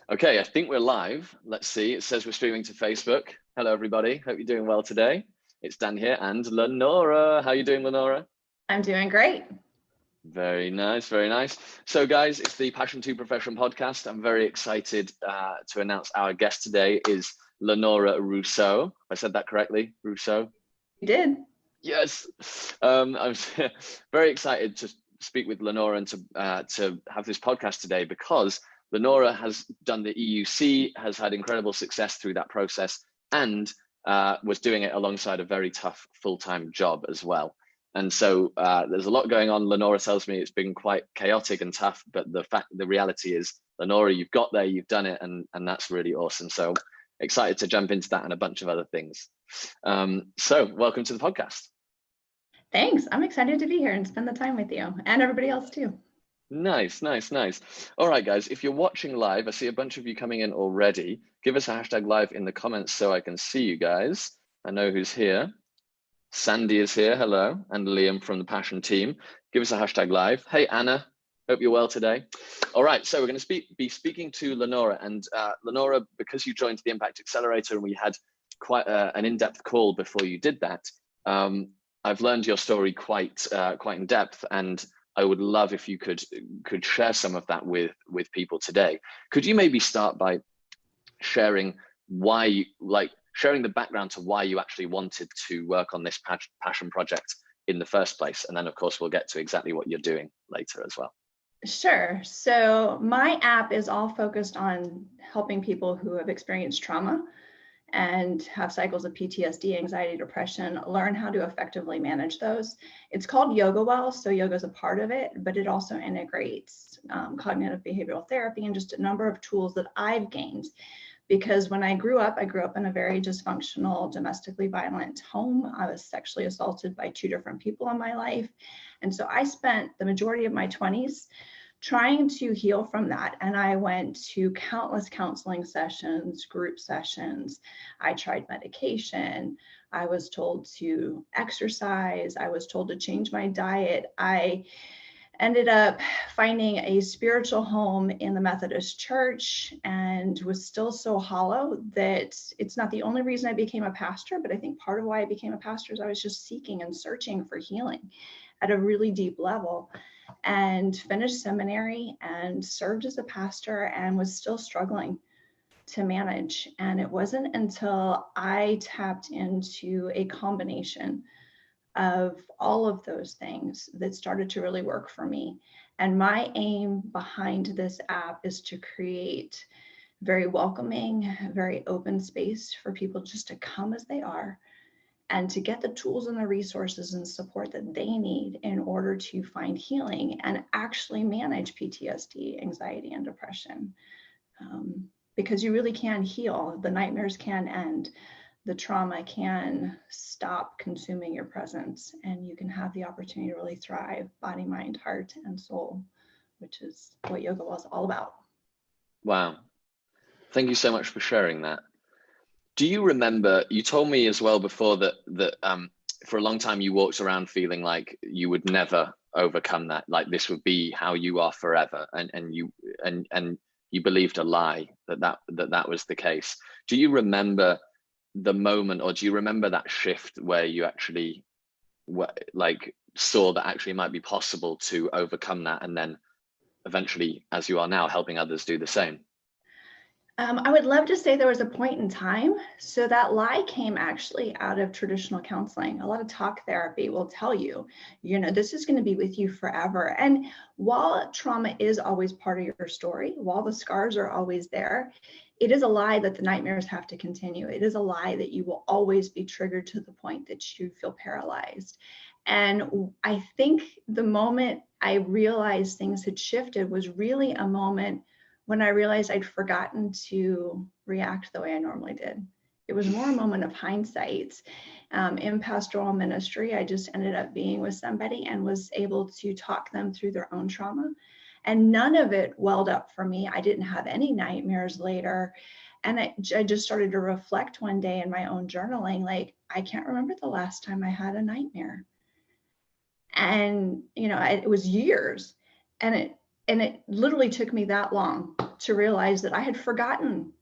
Okay, I think we're live. Let's see. It says we're streaming to Facebook. Hello, everybody. Hope you're doing well today. It's Dan here and Lenora. How are you doing, Lenora? I'm doing great. Very nice, very nice. So, guys, it's the Passion to Profession podcast. I'm very excited to announce our guest today is Lenora Rousseau. I said that correctly, Rousseau? You did. Yes. I'm very excited to speak with Lenora and to have this podcast today because Lenora has done the EUC, has had incredible success through that process, and was doing it alongside a very tough full-time job as well. And so there's a lot going on. Lenora tells me it's been quite chaotic and tough, but the reality is, Lenora, you've got there, you've done it, and that's really awesome. So excited to jump into that and a bunch of other things. So welcome to the podcast. Thanks. I'm excited to be here and spend the time with you and everybody else too. Nice, nice, nice. All right, guys, if you're watching live, I see a bunch of you coming in already. Give us a hashtag live in the comments so I can see you guys. I know who's here. Sandy is here, hello, and Liam from the Passion team. Give us a hashtag live. Hey, Anna, hope you're well today. All right, so we're going to be speaking to Lenora. And Lenora, because you joined the Impact Accelerator and we had quite an in-depth call before you did that, I've learned your story quite in depth, and I would love if you could share some of that with people today. Could you maybe start by sharing sharing the background to why you actually wanted to work on this passion project in the first place? And then of course, we'll get to exactly what you're doing later as well. Sure. So my app is all focused on helping people who have experienced trauma and have cycles of PTSD, anxiety, depression, learn how to effectively manage those. It's called YogaWell, so yoga is a part of it, but it also integrates cognitive behavioral therapy and just a number of tools that I've gained. Because when I grew up in a very dysfunctional, domestically violent home. I was sexually assaulted by 2 different people in my life. And so I spent the majority of my 20s trying to heal from that. And I went to countless counseling sessions, group sessions. I tried medication. I was told to exercise. I was told to change my diet. I ended up finding a spiritual home in the Methodist Church and was still so hollow that it's not the only reason I became a pastor, but I think part of why I became a pastor is I was just seeking and searching for healing at a really deep level, and finished seminary and served as a pastor and was still struggling to manage. And it wasn't until I tapped into a combination of all of those things that started to really work for me. And my aim behind this app is to create very welcoming, very open space for people just to come as they are and to get the tools and the resources and support that they need in order to find healing and actually manage PTSD, anxiety, and depression. Because you really can heal. The nightmares can end. The trauma can stop consuming your presence, and you can have the opportunity to really thrive, body, mind, heart, and soul, which is what YogaWell is all about. Wow. Thank you so much for sharing that. Do you remember, you told me as well before that for a long time you walked around feeling like you would never overcome that, like this would be how you are forever, and you believed a lie that was the case. Do you remember the moment, or do you remember that shift where you actually saw that actually it might be possible to overcome that, and then eventually, as you are now, helping others do the same? I would love to say there was a point in time. So that lie came actually out of traditional counseling. A lot of talk therapy will tell you, this is going to be with you forever. And while trauma is always part of your story, while the scars are always there, it is a lie that the nightmares have to continue. It is a lie that you will always be triggered to the point that you feel paralyzed. And I think the moment I realized things had shifted was really a moment when I realized I'd forgotten to react the way I normally did. It was more a moment of hindsight. In pastoral ministry, I just ended up being with somebody and was able to talk them through their own trauma. And none of it welled up for me. I didn't have any nightmares later. And I just started to reflect one day in my own journaling, like, I can't remember the last time I had a nightmare. And, it was years. And it literally took me that long to realize that I had forgotten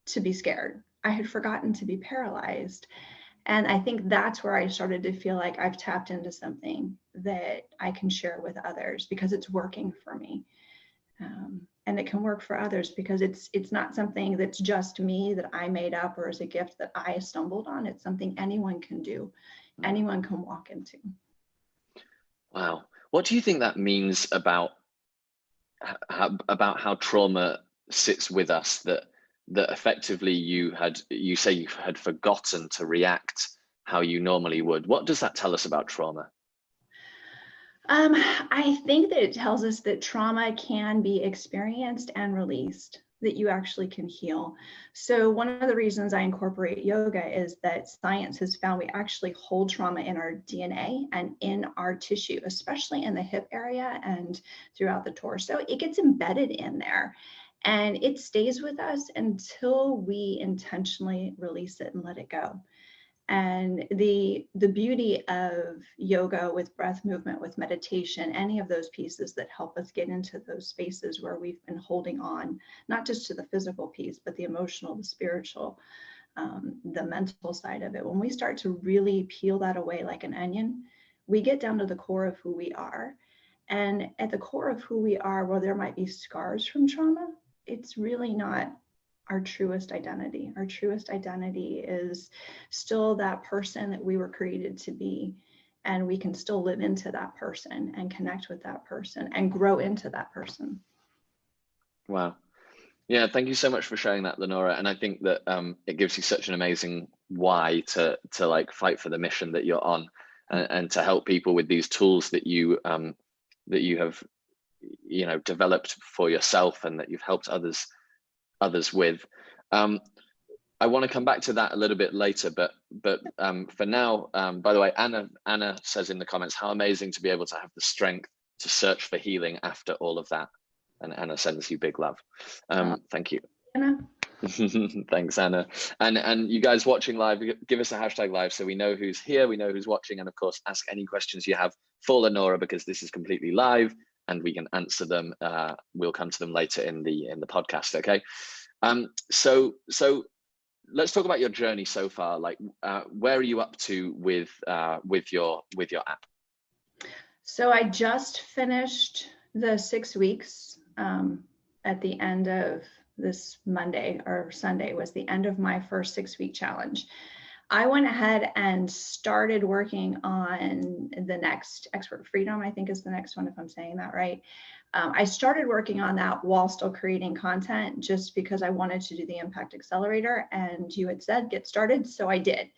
to be scared. I had forgotten to be paralyzed. And I think that's where I started to feel like I've tapped into something that I can share with others because it's working for me. And it can work for others because it's not something that's just me that I made up or as a gift that I stumbled on. It's something anyone can do, anyone can walk into. Wow. What do you think that means about how trauma sits with us, that effectively you say you had forgotten to react how you normally would? What does that tell us about trauma? I think that it tells us that trauma can be experienced and released, that you actually can heal. So one of the reasons I incorporate yoga is that science has found we actually hold trauma in our DNA and in our tissue, especially in the hip area and throughout the torso. It gets embedded in there and it stays with us until we intentionally release it and let it go. And the beauty of yoga with breath movement, with meditation, any of those pieces that help us get into those spaces where we've been holding on, not just to the physical piece, but the emotional, the spiritual, the mental side of it. When we start to really peel that away like an onion, we get down to the core of who we are. And at the core of who we are, while there might be scars from trauma, it's really not our truest identity. Our truest identity is still that person that we were created to be. And we can still live into that person and connect with that person and grow into that person. Wow. Yeah, thank you so much for sharing that, Lenora. And I think that it gives you such an amazing why to like fight for the mission that you're on, and to help people with these tools that you have, you know, developed for yourself and that you've helped others with. I want to come back to that a little bit later, but for now, by the way, Anna says in the comments, how amazing to be able to have the strength to search for healing after all of that. And Anna sends you big love. Thank you. Anna. Thanks, Anna. And you guys watching live, give us a hashtag live so we know who's here, we know who's watching, and of course, ask any questions you have for Lenora, because this is completely live and we can answer them. We'll come to them later in the podcast. Okay. So let's talk about your journey so far. Like, where are you up to with your app? So I just finished the 6 weeks. At the end of this Monday or Sunday was the end of my first 6-week challenge. I went ahead and started working on the next Expert Freedom, I think is the next one, if I'm saying that right. I started working on that while still creating content, just because I wanted to do the Impact Accelerator, and you had said get started, so I did.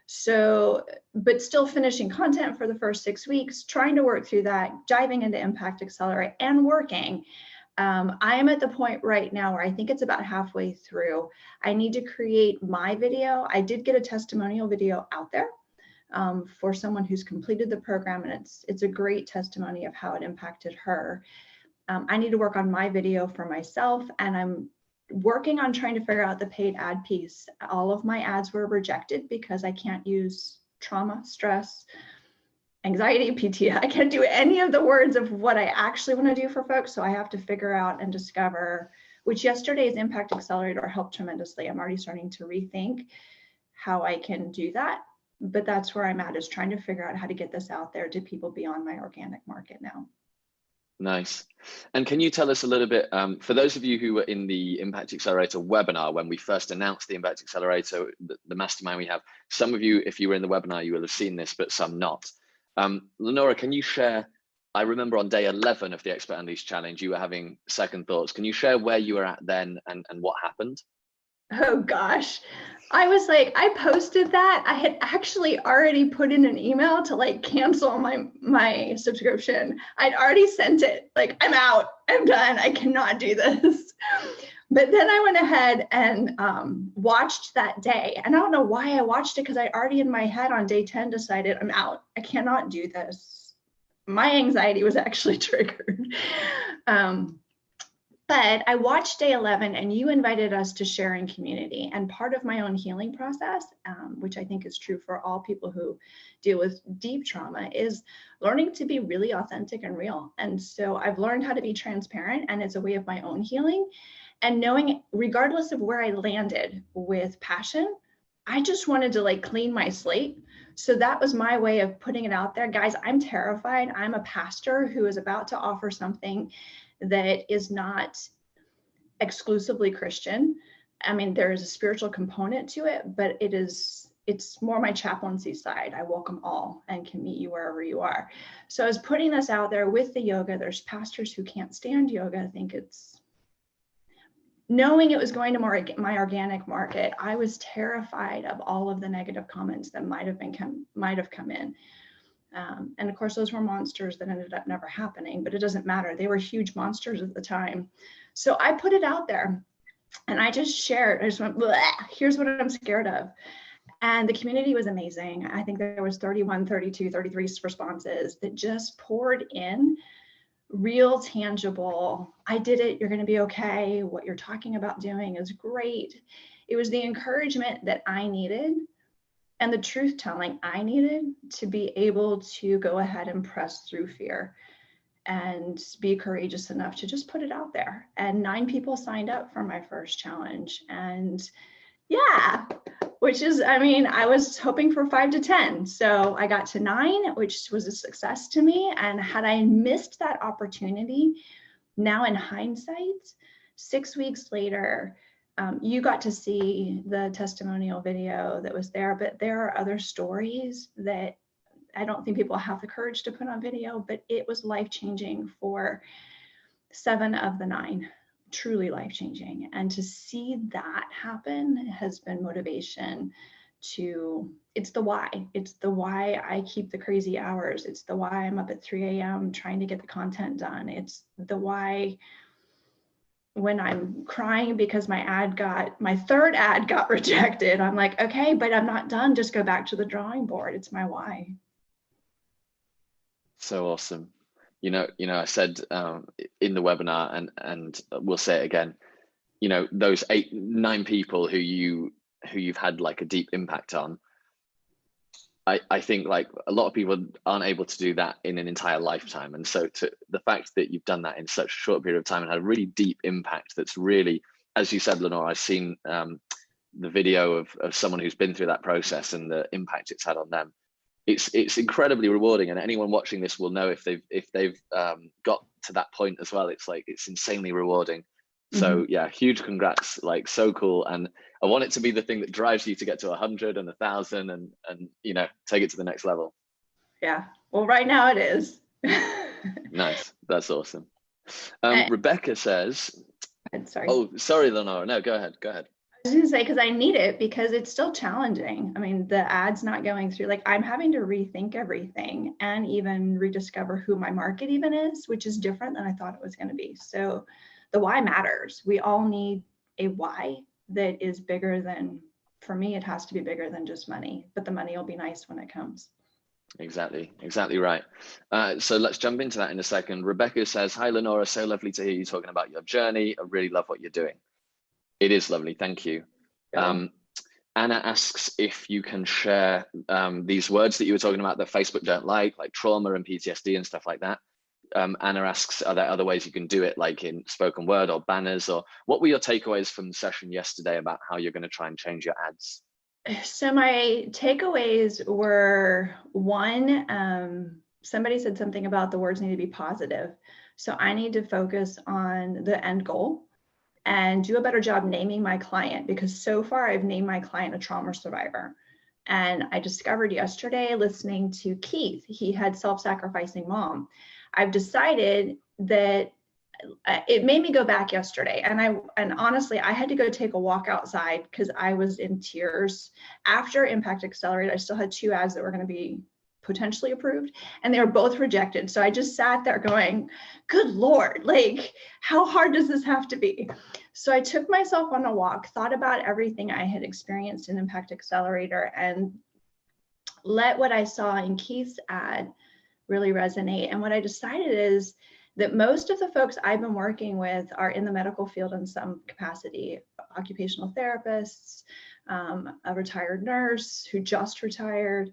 So, but still finishing content for the first 6 weeks, trying to work through that, diving into Impact Accelerate and working. I am at the point right now where I think it's about halfway through. I need to create my video. I did get a testimonial video out there for someone who's completed the program, and it's a great testimony of how it impacted her. I need to work on my video for myself, and I'm working on trying to figure out the paid ad piece. All of my ads were rejected because I can't use trauma, stress, anxiety, PTSD. I can't do any of the words of what I actually want to do for folks. So I have to figure out and discover, which yesterday's Impact Accelerator helped tremendously. I'm already starting to rethink how I can do that. But that's where I'm at, is trying to figure out how to get this out there to people beyond my organic market now. Nice. And can you tell us a little bit, for those of you who were in the Impact Accelerator webinar, when we first announced the Impact Accelerator, the mastermind we have, some of you, if you were in the webinar, you will have seen this, but some not. Lenora, can you share, I remember on day 11 of the Expert Unleashed Challenge, you were having second thoughts. Can you share where you were at then and what happened? Oh gosh, I was like, I posted that. I had actually already put in an email to like cancel my subscription. I'd already sent it, like, I'm out, I'm done, I cannot do this. But then I went ahead and watched that day. And I don't know why I watched it, because I already in my head on day 10 decided I'm out. I cannot do this. My anxiety was actually triggered. But I watched day 11, and you invited us to share in community. And part of my own healing process, which I think is true for all people who deal with deep trauma, is learning to be really authentic and real. And so I've learned how to be transparent, and it's a way of my own healing. And knowing, regardless of where I landed with Passion, I just wanted to like clean my slate. So that was my way of putting it out there. Guys, I'm terrified. I'm a pastor who is about to offer something that is not exclusively Christian. I mean, there is a spiritual component to it, but it's more my chaplaincy side. I welcome all and can meet you wherever you are. So I was putting this out there with the yoga. There's pastors who can't stand yoga. I think it's knowing it was going to my organic market. I was terrified of all of the negative comments that might have come in. And of course, those were monsters that ended up never happening, but it doesn't matter. They were huge monsters at the time. So I put it out there and I just shared. I just went, here's what I'm scared of. And the community was amazing. I think there was 31, 32, 33 responses that just poured in real, tangible, I did it, you're going to be okay. What you're talking about doing is great. It was the encouragement that I needed and the truth telling I needed to be able to go ahead and press through fear and be courageous enough to just put it out there. And 9 people signed up for my first challenge. And yeah, which is, I mean, I was hoping for 5 to 10. So I got to 9, which was a success to me. And had I missed that opportunity, now in hindsight, 6 weeks later, you got to see the testimonial video that was there, but there are other stories that I don't think people have the courage to put on video, but it was life-changing for 7 of the 9. Truly life-changing. And to see that happen has been motivation to, it's the why I keep the crazy hours. It's the why I'm up at 3 a.m. trying to get the content done. It's the why when I'm crying because my third ad got rejected, I'm like, okay, but I'm not done. Just go back to the drawing board. It's my why. So awesome. You know, I said in the webinar, and we'll say it again, you know, those 8, 9 people who you've had like a deep impact on, I think like a lot of people aren't able to do that in an entire lifetime. And so the fact that you've done that in such a short period of time and had a really deep impact, that's really, as you said, Lenora, I've seen the video of someone who's been through that process and the impact it's had on them. It's incredibly rewarding, and anyone watching this will know if they've got to that point as well. It's like, it's insanely rewarding. So yeah, huge congrats, like so cool. And I want it to be the thing that drives you to get to 100 and 1,000 and you know, take it to the next level. Yeah, well, right now it is. Nice, that's awesome. Rebecca says, sorry. Oh, sorry, Lenora, no, go ahead. I was going to say, because I need it, because it's still challenging. I mean, the ad's not going through, like I'm having to rethink everything and even rediscover who my market even is, which is different than I thought it was going to be. So the why matters. We all need a why that is bigger than, for me, it has to be bigger than just money, but the money will be nice when it comes. Exactly right. So let's jump into that in a second. Rebecca says, hi, Lenora, so lovely to hear you talking about your journey. I really love what you're doing. It is lovely, thank you. Anna asks if you can share these words that you were talking about that Facebook don't like trauma and PTSD and stuff like that. Anna asks, are there other ways you can do it, like in spoken word or banners, or what were your takeaways from the session yesterday about how you're going to try and change your ads? So my takeaways were, one, somebody said something about the words need to be positive. So I need to focus on the end goal and do a better job naming my client, because so far I've named my client a trauma survivor. And I discovered yesterday, listening to Keith, he had self-sacrificing mom. I've decided that it made me go back yesterday. And honestly, I had to go take a walk outside because I was in tears. After Impact Accelerator, I still had 2 ads that were going to be potentially approved, and they were both rejected. So I just sat there going, good Lord, like, how hard does this have to be? So I took myself on a walk, thought about everything I had experienced in Impact Accelerator, and let what I saw in Keith's ad really resonate. And what I decided is that most of the folks I've been working with are in the medical field in some capacity, occupational therapists, a retired nurse who just retired,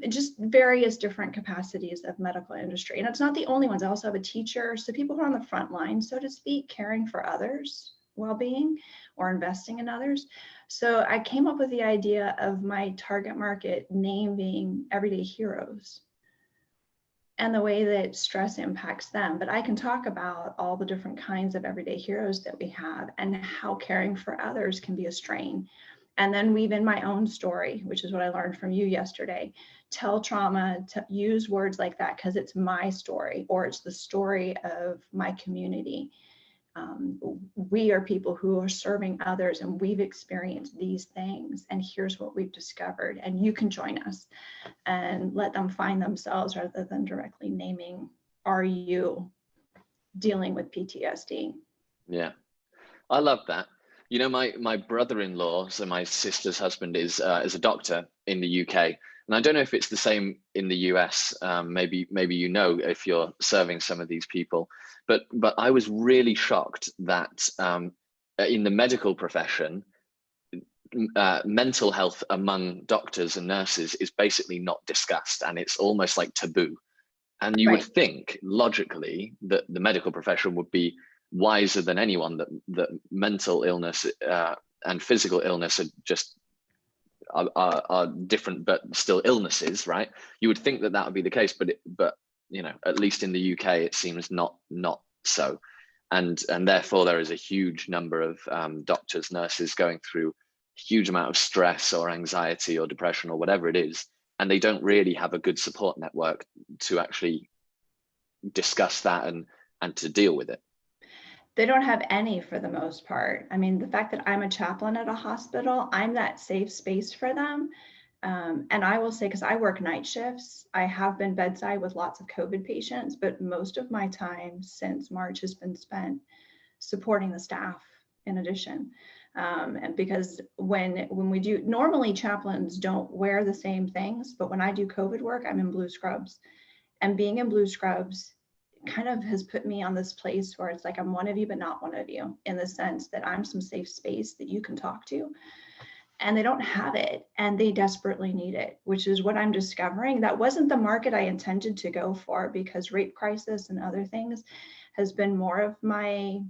just various different capacities of medical industry. And it's not the only ones. I also have a teacher. So people who are on the front line, so to speak, caring for others well-being or investing in others. So I came up with the idea of my target market name being everyday heroes and the way that stress impacts them. But I can talk about all the different kinds of everyday heroes that we have and how caring for others can be a strain. And then weave in my own story, which is what I learned from you yesterday. Tell trauma, to use words like that because it's my story or it's the story of my community. We are people who are serving others and we've experienced these things and here's what we've discovered, and you can join us, and let them find themselves rather than directly naming, are you dealing with PTSD? Yeah, I love that. You know, my brother-in-law, so my sister's husband, is a doctor in the UK, and I don't know if it's the same in the US. Maybe you know if you're serving some of these people, but I was really shocked that in the medical profession, mental health among doctors and nurses is basically not discussed, and it's almost like taboo. And you would think logically that the medical profession would be wiser than anyone, that mental illness and physical illness are just are different but still illnesses, right? You would think that would be the case, but you know, at least in the UK it seems not so, and therefore there is a huge number of doctors, nurses going through a huge amount of stress or anxiety or depression or whatever it is, and they don't really have a good support network to actually discuss that and to deal with it. They don't have any for the most part. I mean, the fact that I'm a chaplain at a hospital, I'm that safe space for them. And I will say, because I work night shifts, I have been bedside with lots of COVID patients, but most of my time since March has been spent supporting the staff in addition. And because when we do, normally chaplains don't wear the same things, but when I do COVID work, I'm in blue scrubs. And being in blue scrubs kind of has put me on this place where it's like I'm one of you, but not one of you, in the sense that I'm some safe space that you can talk to. And they don't have it, and they desperately need it, which is what I'm discovering. That wasn't the market I intended to go for, because rape crisis and other things has been more of my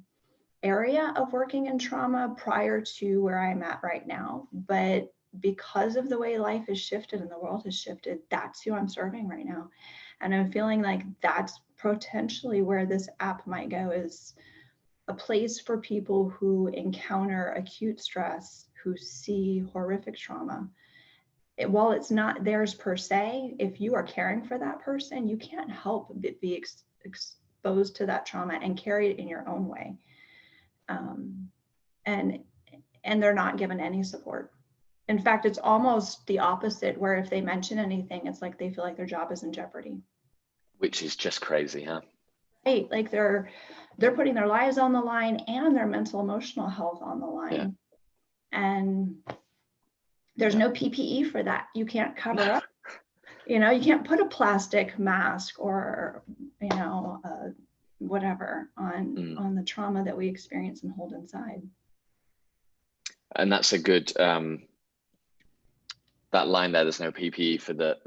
area of working in trauma prior to where I'm at right now. But because of the way life has shifted and the world has shifted, that's who I'm serving right now. And I'm feeling like that's potentially where this app might go, is a place for people who encounter acute stress, who see horrific trauma. While it's not theirs per se, if you are caring for that person, you can't help but be exposed to that trauma and carry it in your own way. And they're not given any support. In fact, it's almost the opposite, where if they mention anything, it's like they feel like their job is in jeopardy. Which is just crazy, huh? Right, like they're putting their lives on the line and their mental emotional health on the line. Yeah. And there's no PPE for that. You can't cover up. You know, you can't put a plastic mask or, you know, whatever on the trauma that we experience and hold inside. And that's a good that line there. There's no PPE for the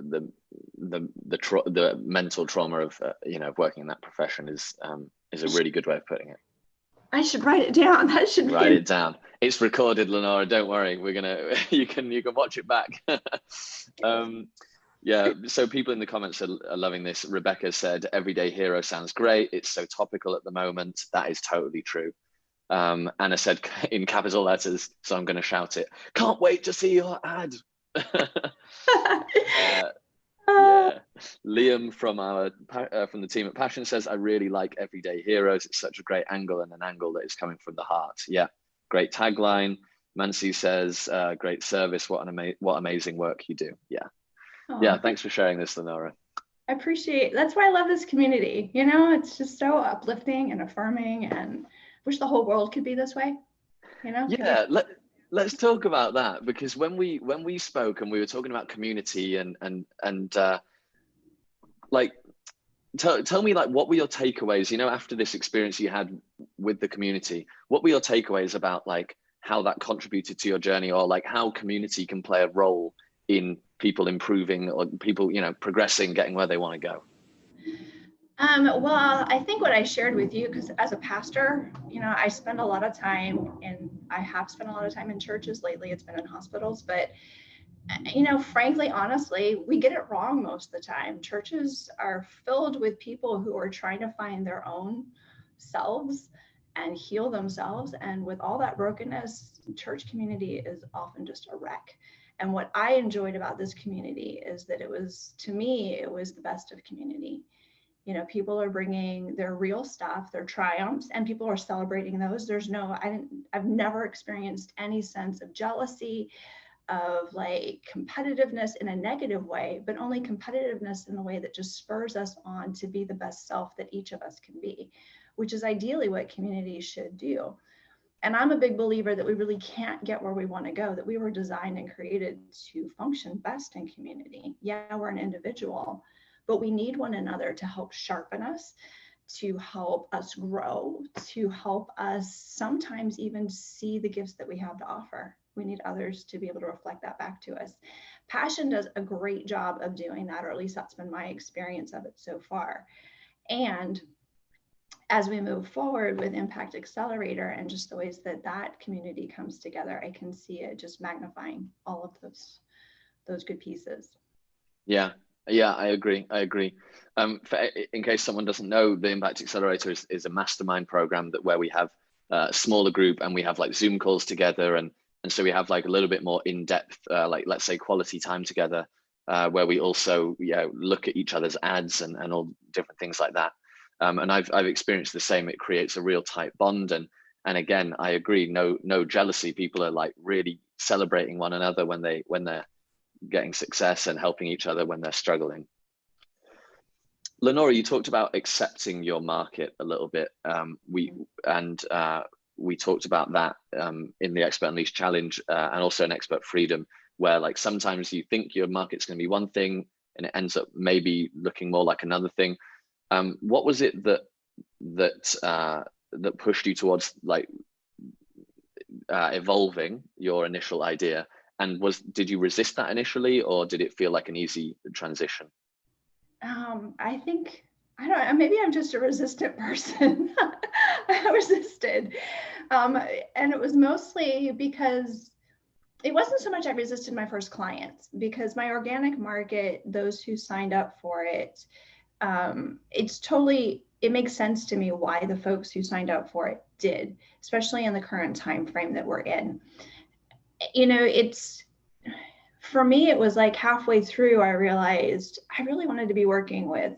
mental trauma of you know, of working in that profession is a really good way of putting it. I should write it down. That should write it down. It's recorded, Lenora. Don't worry. We're gonna you can watch it back. Yeah. So people in the comments are loving this. Rebecca said, "Everyday hero sounds great. It's so topical at the moment." That is totally true. Anna said in capital letters, so I'm going to shout it. "Can't wait to see your ad." Yeah. Liam from the team at Passion says, "I really like Everyday Heroes. It's such a great angle, and an angle that is coming from the heart." Yeah, great tagline. Mansi says, "Great service. What amazing work you do." Yeah. Aww. Yeah. Thanks for sharing this, Lenora. I appreciate. That's why I love this community. You know, it's just so uplifting and affirming, and wish the whole world could be this way. You know. Yeah. Let's talk about that, because when we spoke and we were talking about community and like, tell me, like, what were your takeaways, you know, after this experience you had with the community? What were your takeaways about, like, how that contributed to your journey, or like how community can play a role in people improving, or people, you know, progressing, getting where they want to go? Well, I think what I shared with you, because as a pastor, I spend a lot of time I have spent a lot of time in churches lately. It's been in hospitals, but frankly, honestly, we get it wrong most of the time. Churches are filled with people who are trying to find their own selves and heal themselves. And with all that brokenness, church community is often just a wreck. And what I enjoyed about this community is that to me, it was the best of community. People are bringing their real stuff, their triumphs, and people are celebrating those. I've never experienced any sense of jealousy, of like competitiveness in a negative way, but only competitiveness in the way that just spurs us on to be the best self that each of us can be, which is ideally what communities should do. And I'm a big believer that we really can't get where we want to go, that we were designed and created to function best in community. Yeah, we're an individual, but we need one another to help sharpen us, to help us grow, to help us sometimes even see the gifts that we have to offer. We need others to be able to reflect that back to us. Passion does a great job of doing that, or at least that's been my experience of it so far. And as we move forward with Impact Accelerator and just the ways that community comes together, I can see it just magnifying all of those good pieces. Yeah, I agree. In case someone doesn't know, the Impact Accelerator is a mastermind program where we have a smaller group and we have like Zoom calls together, and so we have like a little bit more in-depth, like let's say quality time together, where we also look at each other's ads and all different things like that. And I've experienced the same. It creates a real tight bond, and again, I agree. No jealousy. People are like really celebrating one another when they're getting success and helping each other when they're struggling. Lenora, you talked about accepting your market a little bit. We talked about that in the Expert Unleashed Challenge and also in Expert Freedom, where like sometimes you think your market's going to be one thing and it ends up maybe looking more like another thing. What was it that pushed you towards like evolving your initial idea? And did you resist that initially, or did it feel like an easy transition? I think, I don't know, maybe I'm just a resistant person. I resisted. And it was mostly because it wasn't so much I resisted my first clients, because my organic market, those who signed up for it, it makes sense to me why the folks who signed up for it did, especially in the current time frame that we're in. For me, it was like halfway through, I realized I really wanted to be working with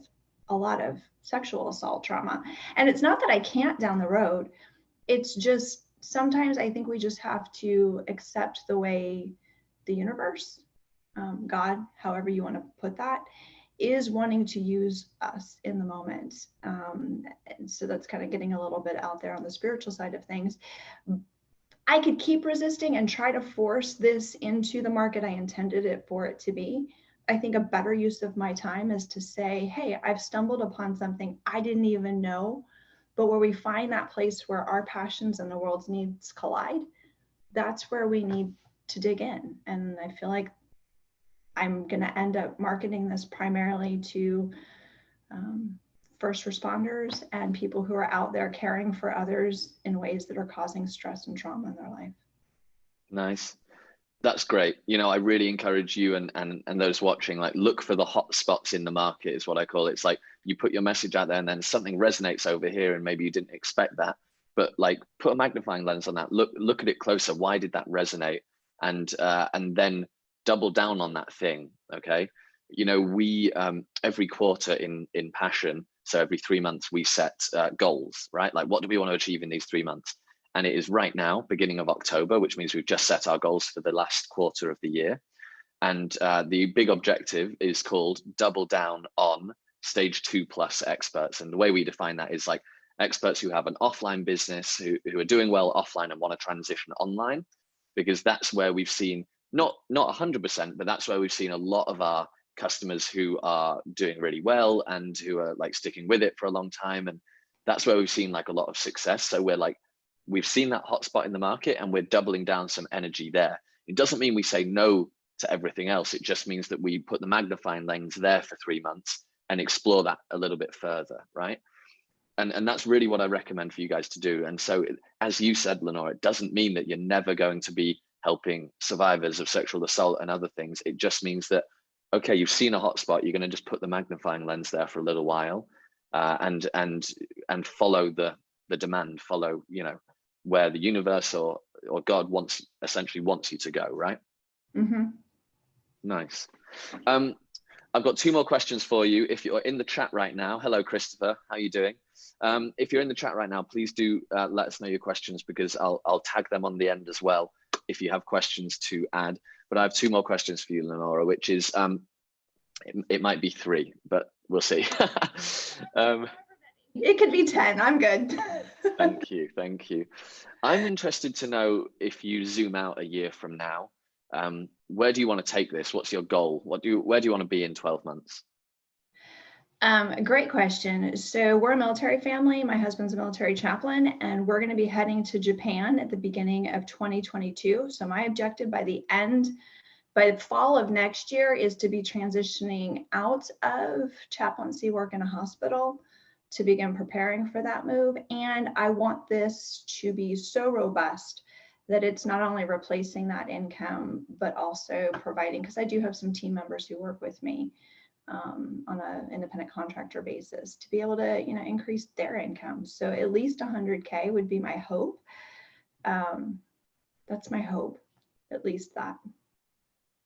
a lot of sexual assault trauma. And it's not that I can't down the road. It's just sometimes I think we just have to accept the way the universe, God, however you want to put that, is wanting to use us in the moment. And so that's kind of getting a little bit out there on the spiritual side of things. I could keep resisting and try to force this into the market I intended it for it to be. I think a better use of my time is to say, hey, I've stumbled upon something I didn't even know, but where we find that place where our passions and the world's needs collide, that's where we need to dig in. And I feel like I'm going to end up marketing this primarily to first responders and people who are out there caring for others in ways that are causing stress and trauma in their life. Nice. That's great. I really encourage you and those watching, like look for the hot spots in the market is what I call it. It's like you put your message out there and then something resonates over here and maybe you didn't expect that, but like put a magnifying lens on that. Look at it closer. Why did that resonate? And then double down on that thing. Okay. We every quarter in Passion, so every 3 months we set goals, right? Like what do we want to achieve in these 3 months? And it is right now, beginning of October, which means we've just set our goals for the last quarter of the year. And the big objective is called double down on stage 2+ experts. And the way we define that is like experts who have an offline business, who are doing well offline and want to transition online, because that's where we've seen, not 100%, but that's where we've seen a lot of our customers who are doing really well and who are like sticking with it for a long time. And that's where we've seen like a lot of success. So we've seen that hotspot in the market and we're doubling down some energy there. It doesn't mean we say no to everything else. It just means that we put the magnifying lens there for 3 months and explore that a little bit further, right? And that's really what I recommend for you guys to do. And so, as you said, Lenora, it doesn't mean that you're never going to be helping survivors of sexual assault and other things. It just means that, okay, you've seen a hotspot, you're going to just put the magnifying lens there for a little while, and follow the demand, follow, you know, where the universe or God essentially wants you to go, right? Mm-hmm. Nice. I've got 2 more questions for you. If you're in the chat right now, hello, Christopher, how are you doing? If you're in the chat right now, please do let us know your questions, because I'll tag them on the end as well if you have questions to add. But I have 2 more questions for you, Lenora, which is, it might be 3, but we'll see. It could be 10, I'm good. Thank you, thank you. I'm interested to know, if you zoom out a year from now, where do you want to take this? What's your goal? Where do you want to be in 12 months? Great question. So we're a military family. My husband's a military chaplain, and we're going to be heading to Japan at the beginning of 2022. So my objective by the fall of next year is to be transitioning out of chaplaincy work in a hospital to begin preparing for that move. And I want this to be so robust that it's not only replacing that income, but also providing, because I do have some team members who work with me on an independent contractor basis, to be able to, you know, increase their income. So at least 100K would be my hope. That's my hope, at least that.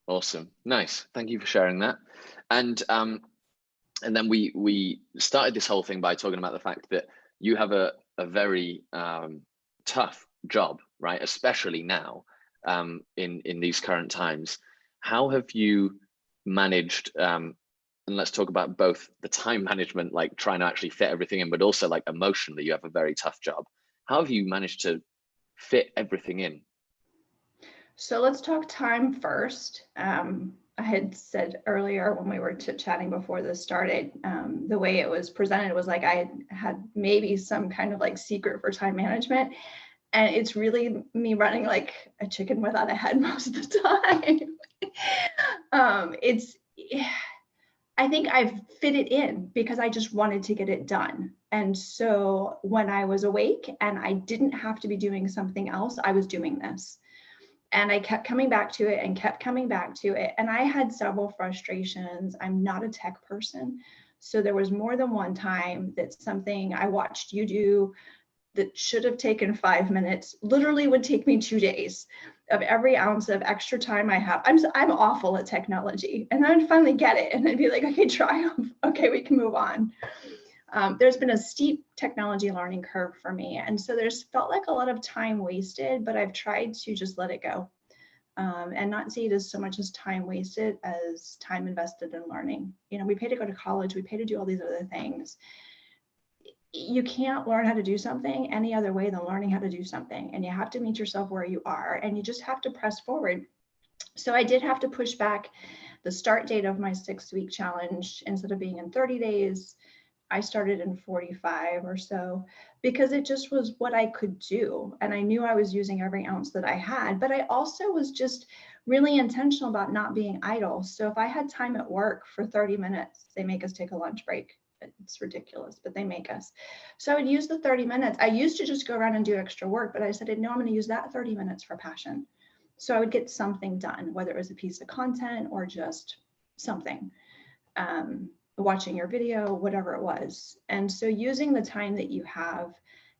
Awesome, nice. Thank you for sharing that. And then we started this whole thing by talking about the fact that you have a very tough job, right? Especially now, in these current times. How have you managed? And let's talk about both the time management, like trying to actually fit everything in, but also like emotionally, you have a very tough job. How have you managed to fit everything in? So let's talk time first. I had said earlier when we were chit-chatting before this started, the way it was presented was like I had maybe some kind of like secret for time management. And it's really me running like a chicken without a head most of the time. I think I've fit it in because I just wanted to get it done. And so when I was awake and I didn't have to be doing something else, I was doing this. And I kept coming back to it and kept coming back to it. And I had several frustrations. I'm not a tech person. So there was more than one time that something I watched you do that should have taken 5 minutes literally would take me 2 days of every ounce of extra time I have. I'm awful at technology, and then I'd finally get it and then be like, okay, triumph. Okay, we can move on. There's been a steep technology learning curve for me. And so there's felt like a lot of time wasted, but I've tried to just let it go and not see it as so much as time wasted as time invested in learning. You know, we pay to go to college, we pay to do all these other things. You can't learn how to do something any other way than learning how to do something. And you have to meet yourself where you are, and you just have to press forward. So I did have to push back the start date of my 6-week challenge. Instead of being in 30 days, I started in 45 or so, because it just was what I could do. And I knew I was using every ounce that I had, but I also was just really intentional about not being idle. So if I had time at work for 30 minutes, they make us take a lunch break. It's ridiculous, but they make us. So I would use the 30 minutes. I used to just go around and do extra work, but I said, no, I'm going to use that 30 minutes for passion. So I would get something done, whether it was a piece of content or just something, watching your video, whatever it was. And so using the time that you have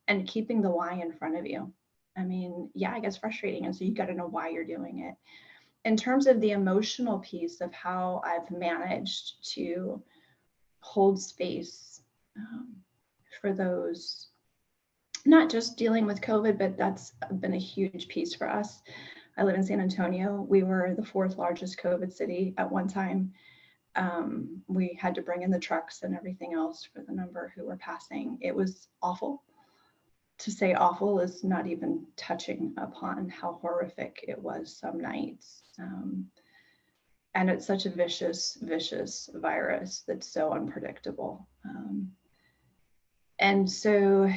and keeping the why in front of you. I mean, yeah, it gets frustrating. And so you got to know why you're doing it. In terms of the emotional piece of how I've managed to hold space for those, not just dealing with COVID, but that's been a huge piece for us. I live in San Antonio. We were the 4th largest COVID city at one time. We had to bring in the trucks and everything else for the number who were passing. It was awful. To say awful is not even touching upon how horrific it was some nights. And it's such a vicious, vicious virus that's so unpredictable. And so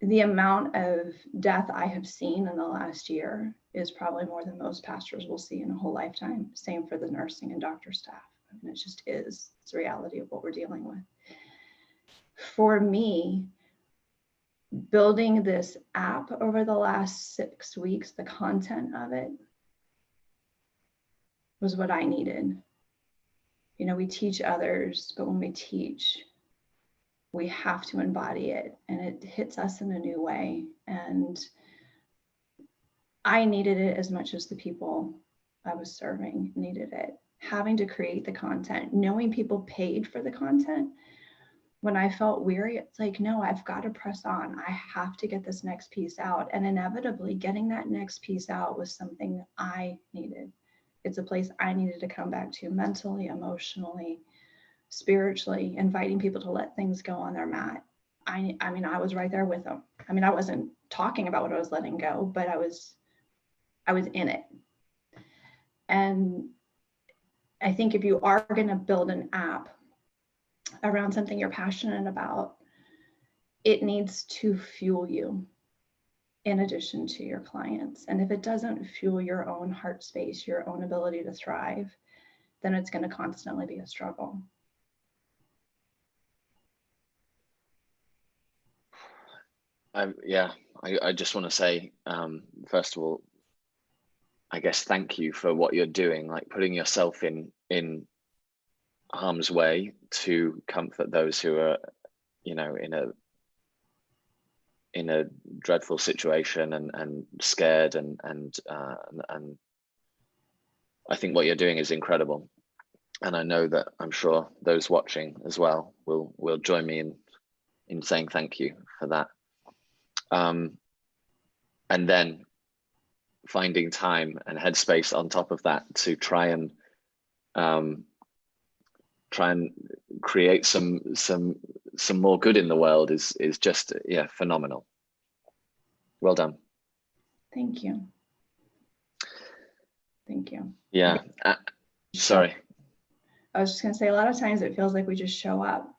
the amount of death I have seen in the last year is probably more than most pastors will see in a whole lifetime. Same for the nursing and doctor staff. I And it just is. It's the reality of what we're dealing with. For me, building this app over the last 6 weeks, the content of it was what I needed. You know, we teach others, but when we teach, we have to embody it, and it hits us in a new way. And I needed it as much as the people I was serving needed it. Having to create the content, knowing people paid for the content. When I felt weary, it's like, no, I've got to press on. I have to get this next piece out. And inevitably getting that next piece out was something I needed. It's a place I needed to come back to mentally, emotionally, spiritually, inviting people to let things go on their mat. I mean, I was right there with them. I mean, I wasn't talking about what I was letting go, but I was in it. And I think if you are going to build an app around something you're passionate about, it needs to fuel you in addition to your clients. And if it doesn't fuel your own heart space, your own ability to thrive, then it's going to constantly be a struggle. I just want to say, first of all, I guess thank you for what you're doing, like putting yourself in harm's way to comfort those who are, you know, in a dreadful situation and scared, and I think what you're doing is incredible, and I know that I'm sure those watching as well will join me in saying thank you for that. And then finding time and headspace on top of that to try and create some more good in the world is just, yeah, phenomenal. Well done. Thank you. Thank you. Yeah. Sorry. I was just going to say, a lot of times it feels like we just show up.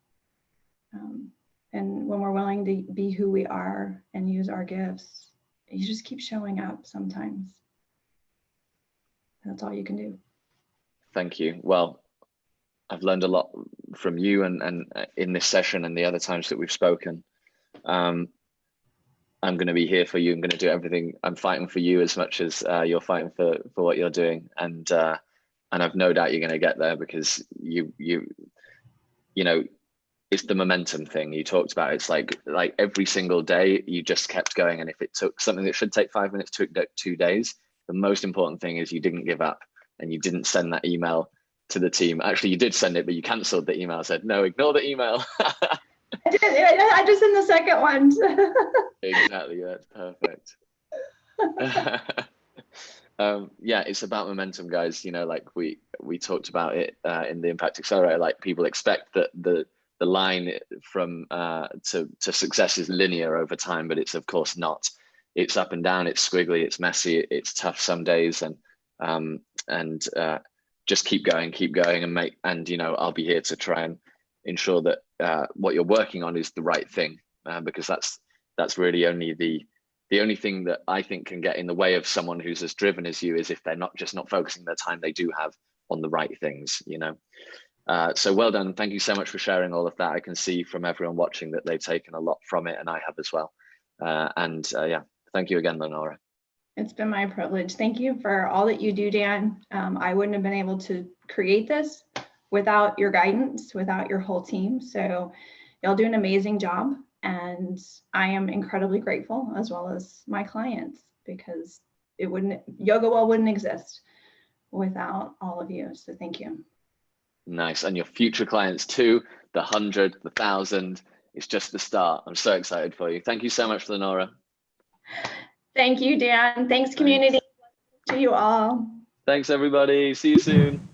And when we're willing to be who we are and use our gifts, you just keep showing up sometimes. That's all you can do. Thank you. Well, I've learned a lot from you and in this session and the other times that we've spoken. I'm going to be here for you. I'm going to do everything. I'm fighting for you as much as you're fighting for what you're doing. And I've no doubt you're going to get there, because you know, it's the momentum thing you talked about. It's like every single day you just kept going. And if it took something that should take 5 minutes, took 2 days, the most important thing is you didn't give up and you didn't send that email to the team. Actually, you did send it, but you canceled the email, said, no, ignore the email. I did. I just sent the second one. Exactly. That's perfect. Yeah, it's about momentum, guys. You know, like we talked about it in the Impact Accelerator. Like, people expect that the line from to success is linear over time, but it's of course not. It's up and down. It's squiggly. It's messy. It's tough some days, and just keep going, and you know, I'll be here to try and ensure that what you're working on is the right thing, because that's really only the only thing that I think can get in the way of someone who's as driven as you is if they're not focusing the time they do have on the right things, you know. So well done. Thank you so much for sharing all of that. I can see from everyone watching that they've taken a lot from it, and I have as well. Yeah, thank you again, Lenora. It's been my privilege. Thank you for all that you do, Dan. I wouldn't have been able to create this without your guidance, without your whole team. So y'all do an amazing job. And I am incredibly grateful, as well as my clients, because YogaWell wouldn't exist without all of you. So thank you. Nice. And your future clients too, the 100, the 1,000, it's just the start. I'm so excited for you. Thank you so much, Lenora. Thank you, Dan. Thanks, community. To you all. Thanks, everybody. See you soon.